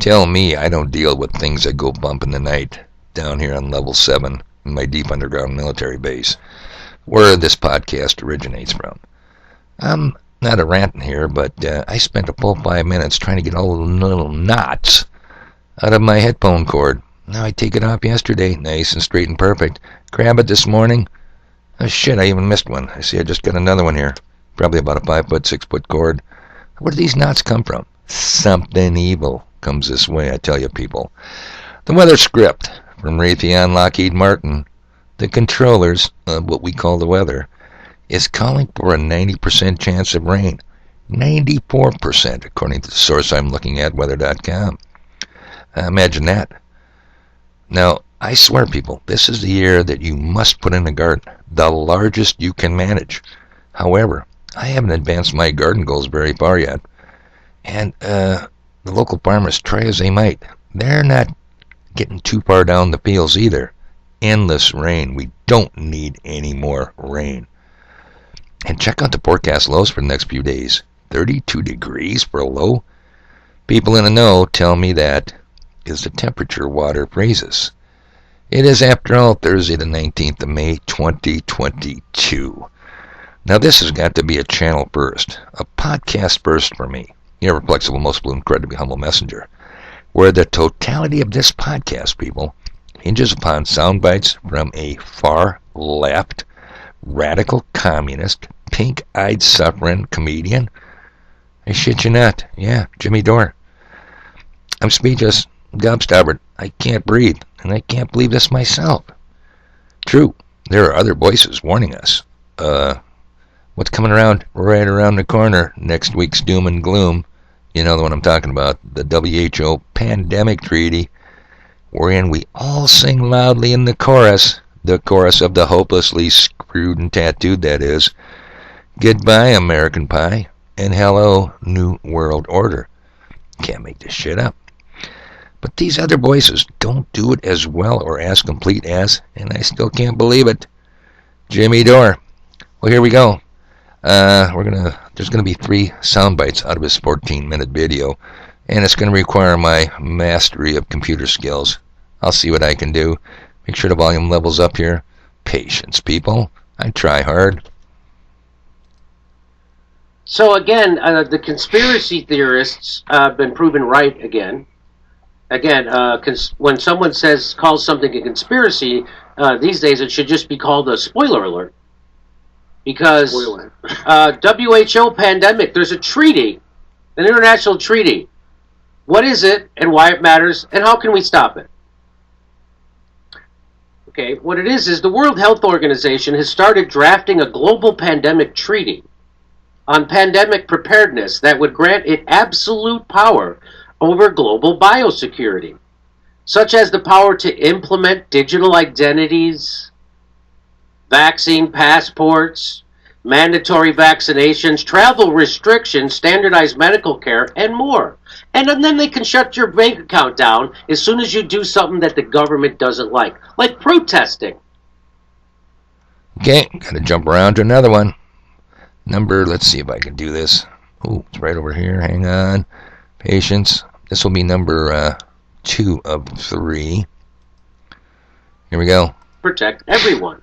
Tell me I don't deal with things that go bump in the night down here on level 7 in my deep underground military base, where this podcast originates from. I'm not a ranting here, but I spent a full 5 minutes trying to get all the little knots out of my headphone cord. Now I take it off yesterday, nice and straight and perfect. Grab it this morning. Oh shit, I even missed one. I see I just got another one here. Probably about a 5 foot, 6 foot cord. Where do these knots come from? Something evil comes this way, I tell you people. The weather script from Raytheon Lockheed Martin, the controllers of what we call the weather, is calling for a 90% chance of rain. 94% according to the source I'm looking at, weather.com. Imagine that. Now, I swear people, this is the year that you must put in a garden, the largest you can manage. However, I haven't advanced my garden goals very far yet. And the local farmers, try as they might, they're not getting too far down the fields either. Endless rain. We don't need any more rain. And check out the forecast lows for the next few days. 32 degrees for a low. People in the know tell me that is the temperature water freezes. It is, after all, Thursday the 19th of May, 2022. Now this has got to be a channel burst, a podcast burst for me, the ever flexible, most blue, incredibly humble messenger, where the totality of this podcast, people, hinges upon sound bites from a far left, radical communist, pink-eyed suffering comedian. I shit you not. Yeah, Jimmy Dore. I'm speechless, gobstoppered. I can't breathe, and I can't believe this myself. True, there are other voices warning us. What's coming around right around the corner, next week's doom and gloom. You know the one I'm talking about, the WHO Pandemic Treaty, wherein we all sing loudly in the chorus of the hopelessly screwed and tattooed, that is, goodbye American Pie, and hello New World Order. Can't make this shit up. But these other voices don't do it as well or as complete as, and I still can't believe it, Jimmy Dore. Well, here we go. There's gonna be 3 sound bites out of his 14-minute video, and it's gonna require my mastery of computer skills. I'll see what I can do. Make sure the volume level's up here. Patience, people. I try hard. So again, the conspiracy theorists have been proven right again. When someone calls something a conspiracy, these days it should just be called a spoiler alert. Because WHO pandemic, there's a treaty, an international treaty. What is it and why it matters and how can we stop it? Okay, what it is the World Health Organization has started drafting a global pandemic treaty on pandemic preparedness that would grant it absolute power over global biosecurity, such as the power to implement digital identities, vaccine passports, mandatory vaccinations, travel restrictions, standardized medical care, and more. And then they can shut your bank account down as soon as you do something that the government doesn't like protesting. Okay, gotta jump around to another one. Let's see if I can do this. Oh, it's right over here. Hang on. Patience. This will be number 2 of 3. Here we go. Protect everyone.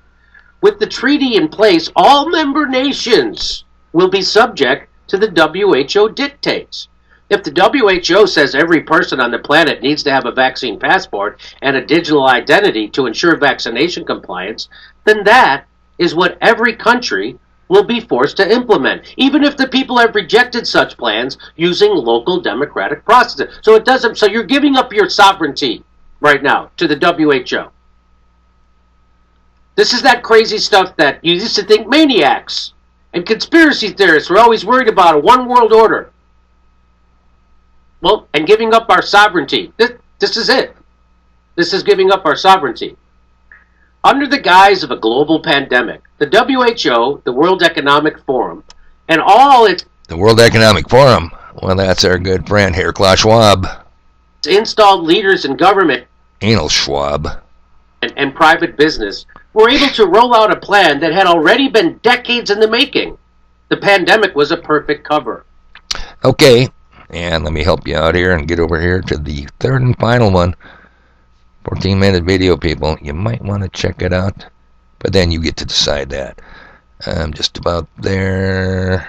With the treaty in place, all member nations will be subject to the WHO dictates. If the WHO says every person on the planet needs to have a vaccine passport and a digital identity to ensure vaccination compliance, then that is what every country will be forced to implement, even if the people have rejected such plans using local democratic processes. So you're giving up your sovereignty right now to the WHO. This is that crazy stuff that you used to think maniacs and conspiracy theorists were always worried about, a one world order. Well, and giving up our sovereignty. This is it. This is giving up our sovereignty. Under the guise of a global pandemic, the WHO, the World Economic Forum, and all its... The World Economic Forum? Well, that's our good friend, Herr Klaus Schwab. Installed leaders in government... Anal Schwab. And private business were able to roll out a plan that had already been decades in the making. The pandemic was a perfect cover. Okay, And let me help you out here and get over here to the third and final one. 14-minute video, people. You might want to check it out, but then you get to decide that. I'm just about there.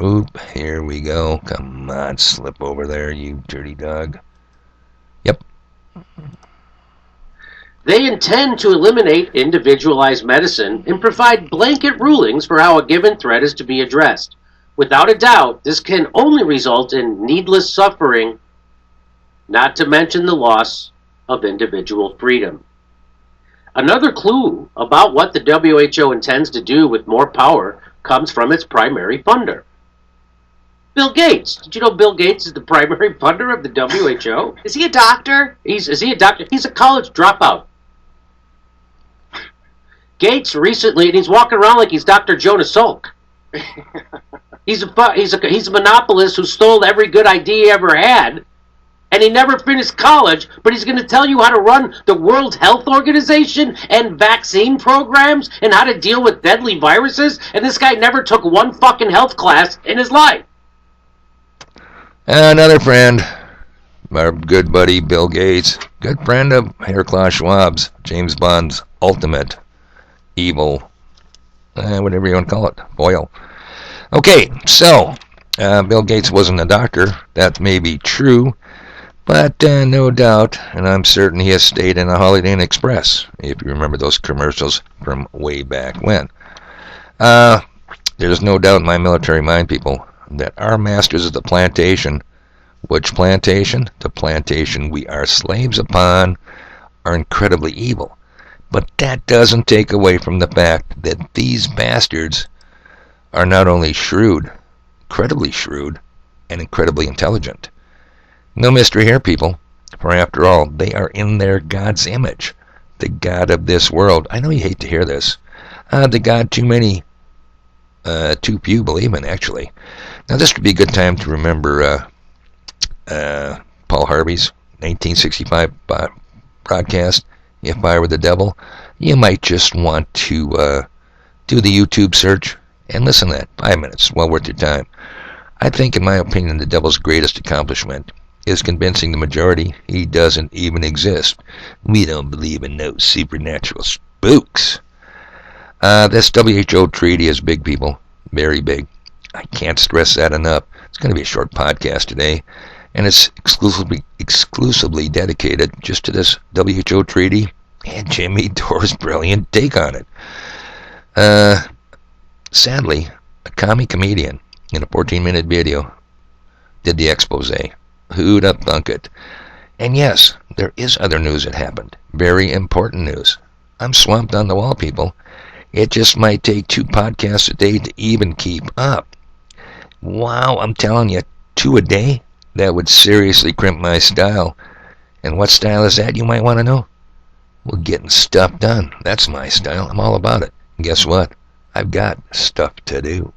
Oop, here we go. Come on, slip over there, you dirty dog. Yep. They intend to eliminate individualized medicine and provide blanket rulings for how a given threat is to be addressed. Without a doubt, this can only result in needless suffering, not to mention the loss of individual freedom. Another clue about what the WHO intends to do with more power comes from its primary funder. Bill Gates. Did you know Bill Gates is the primary funder of the WHO? Is he a doctor? Is he a doctor? He's a college dropout. Gates recently, and he's walking around like he's Dr. Jonas Salk. He's a monopolist who stole every good idea he ever had, and he never finished college, but he's going to tell you how to run the World Health Organization and vaccine programs and how to deal with deadly viruses, and this guy never took one fucking health class in his life. Another friend, our good buddy Bill Gates, good friend of Herr Klaus Schwab's, James Bond's ultimate evil, whatever you want to call it, foil. Okay, so Bill Gates wasn't a doctor. That may be true, but no doubt, and I'm certain he has stayed in a Holiday Inn Express, if you remember those commercials from way back when. There's no doubt in my military mind, people, that our masters of the plantation, which plantation? The plantation we are slaves upon, are incredibly evil. But that doesn't take away from the fact that these bastards are not only shrewd, incredibly shrewd, and incredibly intelligent. No mystery here, people, for after all, they are in their God's image, the God of this world. I know you hate to hear this. The God too few believe in, actually. Now, this would be a good time to remember Paul Harvey's 1965 broadcast, If I Were the Devil. You might just want to do the YouTube search and listen to that. 5 minutes, well worth your time. I think, in my opinion, the devil's greatest accomplishment is convincing the majority he doesn't even exist. We don't believe in no supernatural spooks. This WHO treaty is big, people. Very big. I can't stress that enough. It's going to be a short podcast today, and it's exclusively dedicated just to this WHO treaty and Jimmy Dore's brilliant take on it. Sadly, a comic comedian in a 14-minute video did the expose. Who'd have thunk it? And yes, there is other news that happened. Very important news. I'm swamped on the wall, people. It just might take 2 podcasts a day to even keep up. Wow, I'm telling you, 2 a day? That would seriously crimp my style. And what style is that, you might want to know? Well, getting stuff done. That's my style. I'm all about it. And guess what? I've got stuff to do.